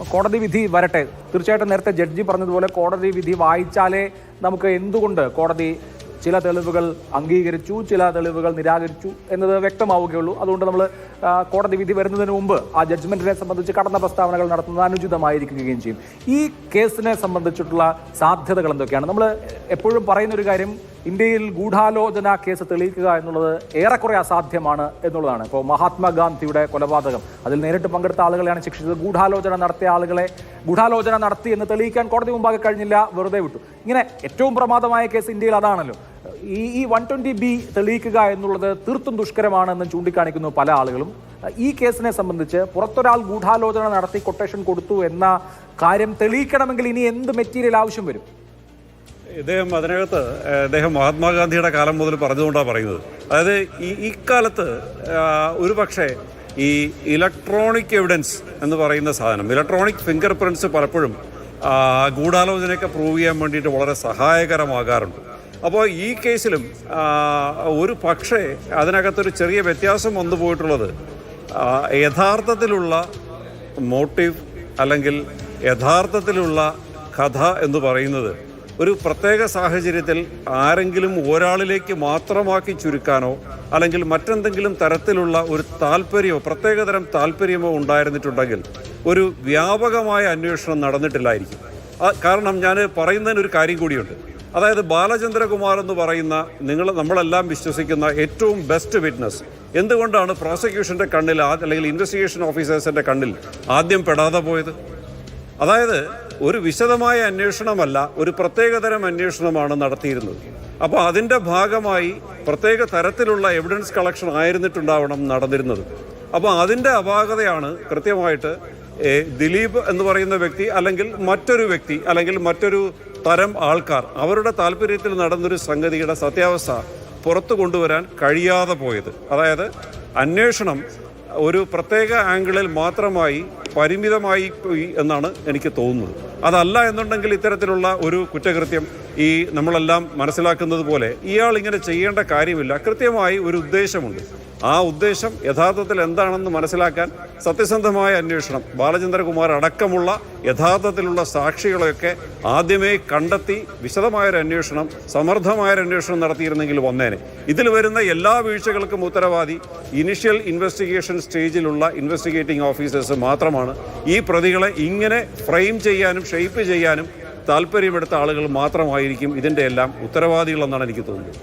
കോടതി വിധി വരട്ടെ. തീർച്ചയായിട്ടും നേരത്തെ ജഡ്ജി പറഞ്ഞതുപോലെ കോടതി വിധി വായിച്ചാലേ നമുക്ക് എന്തുകൊണ്ട് കോടതി ചില തെളിവുകൾ അംഗീകരിച്ചു, ചില തെളിവുകൾ നിരാകരിച്ചു എന്നത് വ്യക്തമാവുകയുള്ളൂ. അതുകൊണ്ട് നമ്മൾ കോടതി വിധി വരുന്നതിന് മുമ്പ് ആ ജഡ്ജ്മെന്റിനെ സംബന്ധിച്ച് കടന്ന പ്രസ്താവനകൾ നടത്തുന്നത് അനുചിതമായിരിക്കുകയും ചെയ്യും. ഈ കേസിനെ സംബന്ധിച്ചിട്ടുള്ള സാധ്യതകൾ എന്തൊക്കെയാണ്? നമ്മൾ എപ്പോഴും പറയുന്ന ഒരു കാര്യം, ഇന്ത്യയിൽ ഗൂഢാലോചന കേസ് തെളിയിക്കുക എന്നുള്ളത് ഏറെക്കുറെ അസാധ്യമാണ് എന്നുള്ളതാണ്. ഇപ്പോൾ മഹാത്മാഗാന്ധിയുടെ കൊലപാതകം, അതിൽ നേരിട്ട് പങ്കെടുത്ത ആളുകളെയാണ് ശിക്ഷിച്ചത്. ഗൂഢാലോചന നടത്തിയ ആളുകളെ ഗൂഢാലോചന നടത്തി എന്ന് തെളിയിക്കാൻ കോടതി മുമ്പാകെ കഴിഞ്ഞില്ല, വെറുതെ വിട്ടു. ഇങ്ങനെ ഏറ്റവും പ്രമാദമായ കേസ് ഇന്ത്യയിൽ അതാണല്ലോ. ഈ 120B തെളിയിക്കുക എന്നുള്ളത് തീർത്തും ദുഷ്കരമാണെന്ന് ചൂണ്ടിക്കാണിക്കുന്നു പല ആളുകളും. ഈ കേസിനെ സംബന്ധിച്ച് പുറത്തൊരാൾ ഗൂഢാലോചന നടത്തി കൊട്ടേഷൻ കൊടുത്തു എന്ന കാര്യം തെളിയിക്കണമെങ്കിൽ ഇനി എന്ത് മെറ്റീരിയൽ ആവശ്യം വരും? അദ്ദേഹം മഹാത്മാഗാന്ധിയുടെ കാലം മുതൽ പറഞ്ഞുകൊണ്ടാണ് പറയുന്നത്. അതായത് ഇക്കാലത്ത് ഒരു പക്ഷേ ഈ ഇലക്ട്രോണിക് എവിഡൻസ് എന്ന് പറയുന്ന സാധനം, ഇലക്ട്രോണിക് ഫിംഗർ പ്രിൻറ്റ്സ് പലപ്പോഴും ഗൂഢാലോചനയൊക്കെ പ്രൂവ് ചെയ്യാൻ വേണ്ടിയിട്ട് വളരെ സഹായകരമാകാറുണ്ട്. അപ്പോൾ ഈ കേസിലും ഒരു പക്ഷേ അതിനകത്തൊരു ചെറിയ വ്യത്യാസം വന്നു പോയിട്ടുള്ളത്, യഥാർത്ഥത്തിലുള്ള മോട്ടീവ് അല്ലെങ്കിൽ യഥാർത്ഥത്തിലുള്ള കഥ എന്ന് പറയുന്നത് ഒരു പ്രത്യേക സാഹചര്യത്തിൽ ആരെങ്കിലും ഒരാളിലേക്ക് മാത്രമാക്കി ചുരുക്കാനോ അല്ലെങ്കിൽ മറ്റെന്തെങ്കിലും തരത്തിലുള്ള ഒരു താല്പര്യമോ പ്രത്യേകതരം താല്പര്യമോ ഉണ്ടായിരുന്നിട്ടുണ്ടെങ്കിൽ ഒരു വ്യാപകമായ അന്വേഷണം നടന്നിട്ടില്ലായിരിക്കും. കാരണം ഞാൻ പറയുന്നതിന് ഒരു കാര്യം കൂടിയുണ്ട്. അതായത് ബാലചന്ദ്രകുമാർ എന്ന് പറയുന്ന നമ്മളെല്ലാം വിശ്വസിക്കുന്ന ഏറ്റവും ബെസ്റ്റ് വിറ്റ്നസ് എന്തുകൊണ്ടാണ് പ്രോസിക്യൂഷൻ്റെ കണ്ണിൽ അല്ലെങ്കിൽ ഇൻവെസ്റ്റിഗേഷൻ ഓഫീസേഴ്സിൻ്റെ കണ്ണിൽ ആദ്യം പെടാതെ പോയത്? അതായത് ഒരു വിശദമായ അന്വേഷണമല്ല, ഒരു പ്രത്യേകതരം അന്വേഷണമാണ് നടത്തിയിരുന്നത്. അപ്പോൾ അതിൻ്റെ ഭാഗമായി പ്രത്യേക തരത്തിലുള്ള എവിഡൻസ് കളക്ഷൻ ആയിരുന്നിട്ടുണ്ടാവണം നടന്നിരുന്നത്. അപ്പോൾ അതിൻ്റെ അപാകതയാണ് കൃത്യമായിട്ട് ദിലീപ് എന്ന് പറയുന്ന വ്യക്തി അല്ലെങ്കിൽ മറ്റൊരു വ്യക്തി അല്ലെങ്കിൽ മറ്റൊരു തരം ആൾക്കാർ അവരുടെ താല്പര്യത്തിൽ നടന്നൊരു സംഗതിയുടെ സത്യാവസ്ഥ പുറത്തു കൊണ്ടുവരാൻ കഴിയാതെ പോയത്. അതായത് അന്വേഷണം ഒരു പ്രത്യേക ആംഗിളിൽ മാത്രമായി പരിമിതമായി പോയി എന്നാണ് എനിക്ക് തോന്നുന്നത്. അതല്ല എന്നുണ്ടെങ്കിൽ ഇത്തരത്തിലുള്ള ഒരു കുറ്റകൃത്യം നമ്മളെല്ലാം മനസ്സിലാക്കുന്നത് പോലെ ഇയാൾ ഇങ്ങനെ ചെയ്യേണ്ട കാര്യമില്ല. കൃത്യമായി ഒരു ഉദ്ദേശമുണ്ട്. ആ ഉദ്ദേശം യഥാർത്ഥത്തിൽ എന്താണെന്ന് മനസ്സിലാക്കാൻ സത്യസന്ധമായ അന്വേഷണം, ബാലചന്ദ്രകുമാർ അടക്കമുള്ള യഥാർത്ഥത്തിലുള്ള സാക്ഷികളെയൊക്കെ ആദ്യമേ കണ്ടെത്തി വിശദമായൊരു അന്വേഷണം, സമർത്ഥമായൊരു അന്വേഷണം നടത്തിയിരുന്നെങ്കിൽ വന്നേനെ. ഇതിൽ വരുന്ന എല്ലാ വീഴ്ചകൾക്കും ഉത്തരവാദി ഇനിഷ്യൽ ഇൻവെസ്റ്റിഗേഷൻ സ്റ്റേജിലുള്ള ഇൻവെസ്റ്റിഗേറ്റിംഗ് ഓഫീസേഴ്സ് മാത്രമാണ്. ഈ പ്രതികളെ ഇങ്ങനെ ഫ്രെയിം ചെയ്യാനും ഷെയ്പ്പ് ചെയ്യാനും താല്പര്യമെടുത്ത ആളുകൾ മാത്രമായിരിക്കും ഇതിൻ്റെ എല്ലാം ഉത്തരവാദികളെന്നാണ് എനിക്ക് തോന്നുന്നത്.